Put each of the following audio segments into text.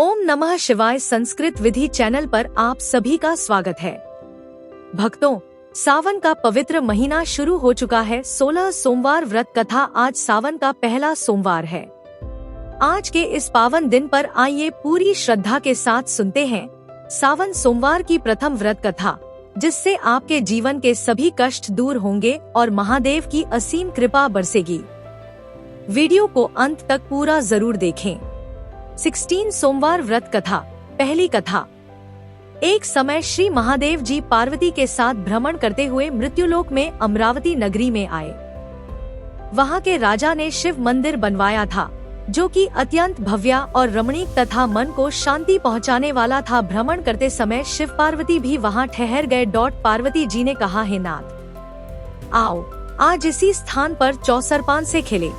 ओम नमः शिवाय संस्कृत विधि चैनल पर आप सभी का स्वागत है। भक्तों, सावन का पवित्र महीना शुरू हो चुका है। 16 सोमवार व्रत कथा। आज सावन का पहला सोमवार है। आज के इस पावन दिन पर आइए पूरी श्रद्धा के साथ सुनते हैं सावन सोमवार की प्रथम व्रत कथा, जिससे आपके जीवन के सभी कष्ट दूर होंगे और महादेव की असीम कृपा बरसेगी। वीडियो को अंत तक पूरा जरूर देखें। 16 सोमवार व्रत कथा। पहली कथा। एक समय श्री महादेव जी पार्वती के साथ भ्रमण करते हुए मृत्युलोक में अमरावती नगरी में आए। वहां के राजा ने शिव मंदिर बनवाया था, जो कि अत्यंत भव्य और रमणीक तथा मन को शांति पहुंचाने वाला था। भ्रमण करते समय शिव पार्वती भी वहां ठहर गए। पार्वती जी ने कहा, हे नाथ, आओ आज इसी स्थान पर चौसरपान से खेले।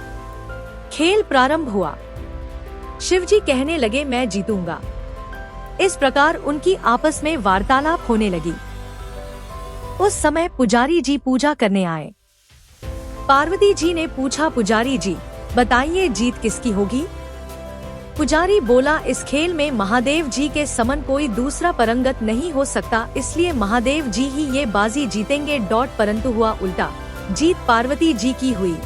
खेल प्रारंभ हुआ। शिव जी कहने लगे, मैं जीतूंगा। इस प्रकार उनकी आपस में वार्तालाप होने लगी। उस समय पुजारी जी पूजा करने आए। पार्वती जी ने पूछा, पुजारी जी बताइए जीत किसकी होगी? पुजारी बोला, इस खेल में महादेव जी के समन कोई दूसरा परंगत नहीं हो सकता, इसलिए महादेव जी ही ये बाजी जीतेंगे। परंतु हुआ उल्टा, जीत पार्वती जी की हुई।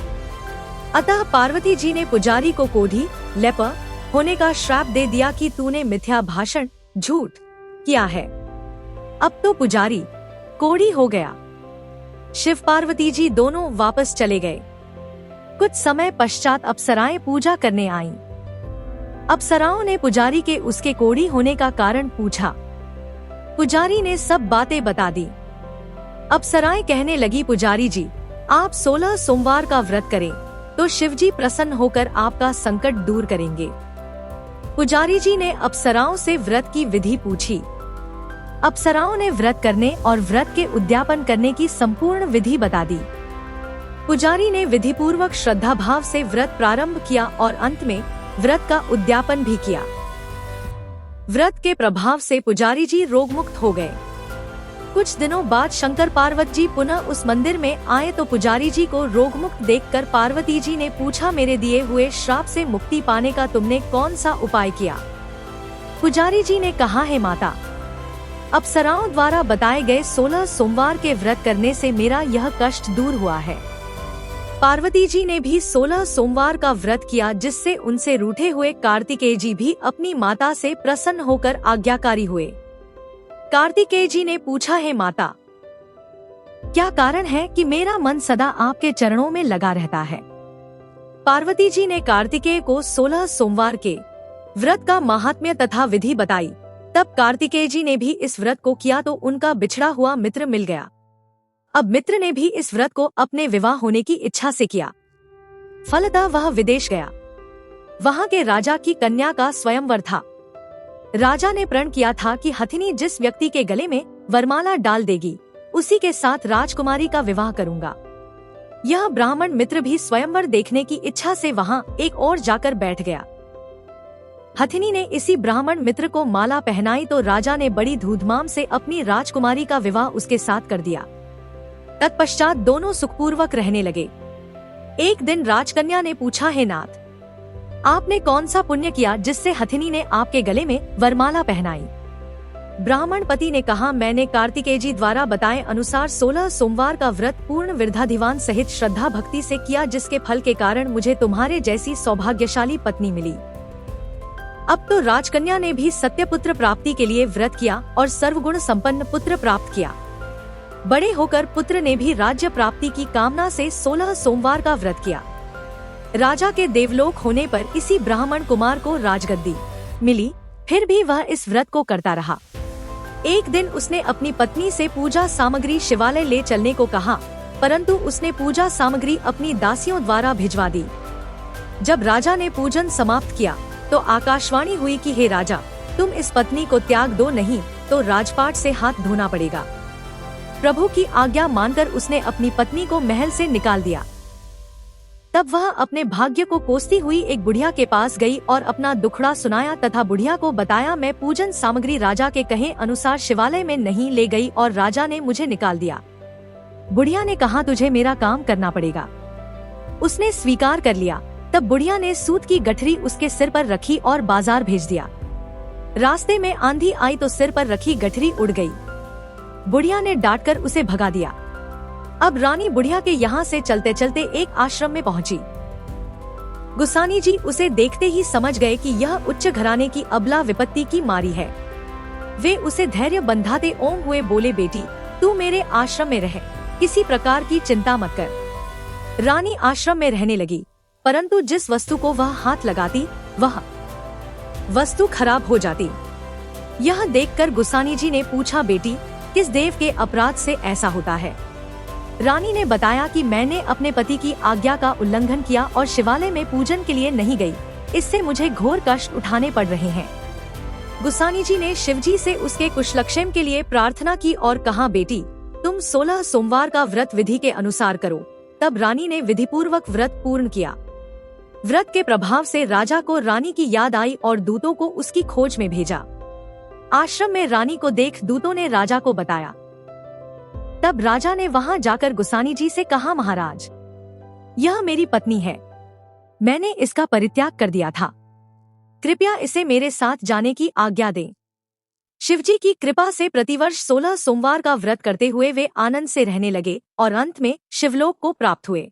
अतः पार्वती जी ने पुजारी को कोढ़ी लेप होने का श्राप दे दिया कि तूने मिथ्या भाषण, झूठ किया है। अब तो पुजारी कोढ़ी हो गया। शिव पार्वती जी दोनों वापस चले गए। कुछ समय पश्चात अप्सराएं पूजा करने आईं। अप्सराओं ने पुजारी के उसके कोढ़ी होने का कारण पूछा। पुजारी ने सब बातें बता दी। अप्सराएं कहने लगी, पुजारी जी आप 16 सोमवार का व्रत करें तो शिवजी प्रसन्न होकर आपका संकट दूर करेंगे। पुजारी जी ने अप्सराओं से व्रत की विधि पूछी। अप्सराओं ने व्रत करने और व्रत के उद्यापन करने की संपूर्ण विधि बता दी। पुजारी ने विधि पूर्वक श्रद्धा भाव से व्रत प्रारंभ किया और अंत में व्रत का उद्यापन भी किया। व्रत के प्रभाव से पुजारी जी रोगमुक्त हो गए। कुछ दिनों बाद शंकर पार्वती जी पुनः उस मंदिर में आए तो पुजारी जी को रोगमुक्त देखकर पार्वती जी ने पूछा, मेरे दिए हुए श्राप से मुक्ति पाने का तुमने कौन सा उपाय किया? पुजारी जी ने कहा, हे माता, अप्सराओं द्वारा बताए गए 16 सोमवार के व्रत करने से मेरा यह कष्ट दूर हुआ है। पार्वती जी ने भी 16 सोमवार का व्रत किया, जिससे उनसे रूठे हुए कार्तिकेय जी भी अपनी माता से प्रसन्न होकर आज्ञाकारी हुए। कार्तिकेय जी ने पूछा, हे माता, क्या कारण है कि मेरा मन सदा आपके चरणों में लगा रहता है? पार्वती जी ने कार्तिकेय को 16 सोमवार के व्रत का महात्म्य तथा विधि बताई। तब कार्तिकेय जी ने भी इस व्रत को किया तो उनका बिछड़ा हुआ मित्र मिल गया। अब मित्र ने भी इस व्रत को अपने विवाह होने की इच्छा से किया। फलतः वह विदेश गया। वहाँ के राजा की कन्या का स्वयंवर था। राजा ने प्रण किया था कि हथिनी जिस व्यक्ति के गले में वरमाला डाल देगी, उसी के साथ राजकुमारी का विवाह करूंगा। यह ब्राह्मण मित्र भी स्वयंवर देखने की इच्छा से वहां एक और जाकर बैठ गया। हथिनी ने इसी ब्राह्मण मित्र को माला पहनाई तो राजा ने बड़ी धूमधाम से अपनी राजकुमारी का विवाह उसके साथ कर दिया। तत्पश्चात दोनों सुखपूर्वक रहने लगे। एक दिन राजकन्या ने पूछा, हे नाथ, आपने कौन सा पुण्य किया जिससे हथिनी ने आपके गले में वरमाला पहनाई? ब्राह्मण पति ने कहा, मैंने कार्तिकेय जी द्वारा बताए अनुसार 16 सोमवार का व्रत पूर्ण विरधाधिवान सहित श्रद्धा भक्ति से किया, जिसके फल के कारण मुझे तुम्हारे जैसी सौभाग्यशाली पत्नी मिली। अब तो राजकन्या ने भी सत्य पुत्र प्राप्ति के लिए व्रत किया और सर्वगुण संपन्न पुत्र प्राप्त किया। बड़े होकर पुत्र ने भी राज्य प्राप्ति की कामना से 16 सोमवार का व्रत किया। राजा के देवलोक होने पर इसी ब्राह्मण कुमार को राजगद्दी मिली, फिर भी वह इस व्रत को करता रहा। एक दिन उसने अपनी पत्नी से पूजा सामग्री शिवालय ले चलने को कहा, परंतु उसने पूजा सामग्री अपनी दासियों द्वारा भिजवा दी। जब राजा ने पूजन समाप्त किया तो आकाशवाणी हुई कि हे राजा, तुम इस पत्नी को त्याग दो, नहीं तो राजपाट से हाथ धोना पड़ेगा। प्रभु की आज्ञा मानकर उसने अपनी पत्नी को महल से निकाल दिया। तब वह अपने भाग्य को कोसती हुई एक बुढ़िया के पास गई और अपना दुखड़ा सुनाया तथा बुढ़िया को बताया, मैं पूजन सामग्री राजा के कहे अनुसार शिवालय में नहीं ले गई और राजा ने मुझे निकाल दिया। बुढ़िया ने कहा, तुझे मेरा काम करना पड़ेगा। उसने स्वीकार कर लिया। तब बुढ़िया ने सूत की गठरी उसके सिर पर रखी और बाजार भेज दिया। रास्ते में आंधी आई तो सिर पर रखी गठरी उड़ गई। बुढ़िया ने डांटकर उसे भगा दिया। अब रानी बुढ़िया के यहाँ से चलते चलते एक आश्रम में पहुंची। गुसानी जी उसे देखते ही समझ गए कि यह उच्च घराने की अबला विपत्ति की मारी है। वे उसे धैर्य बंधाते ओम हुए बोले, बेटी तू मेरे आश्रम में रह, किसी प्रकार की चिंता मत कर। रानी आश्रम में रहने लगी, परंतु जिस वस्तु को वह हाथ लगाती वह वस्तु खराब हो जाती। यह देखकर गुसानी जी ने पूछा, बेटी किस देव के अपराध से ऐसा होता है? रानी ने बताया कि मैंने अपने पति की आज्ञा का उल्लंघन किया और शिवालय में पूजन के लिए नहीं गई, इससे मुझे घोर कष्ट उठाने पड़ रहे हैं। गुसानी जी ने शिवजी से उसके कुशलक्षेम के लिए प्रार्थना की और कहा, बेटी तुम 16 सोमवार का व्रत विधि के अनुसार करो। तब रानी ने विधिपूर्वक व्रत पूर्ण किया। व्रत के प्रभाव से राजा को रानी की याद आई और दूतों को उसकी खोज में भेजा। आश्रम में रानी को देख दूतों ने राजा को बताया। तब राजा ने वहां जाकर गुसानी जी से कहा, महाराज यह मेरी पत्नी है, मैंने इसका परित्याग कर दिया था, कृपया इसे मेरे साथ जाने की आज्ञा दें। शिवजी की कृपा से प्रतिवर्ष 16 सोमवार का व्रत करते हुए वे आनंद से रहने लगे और अंत में शिवलोक को प्राप्त हुए।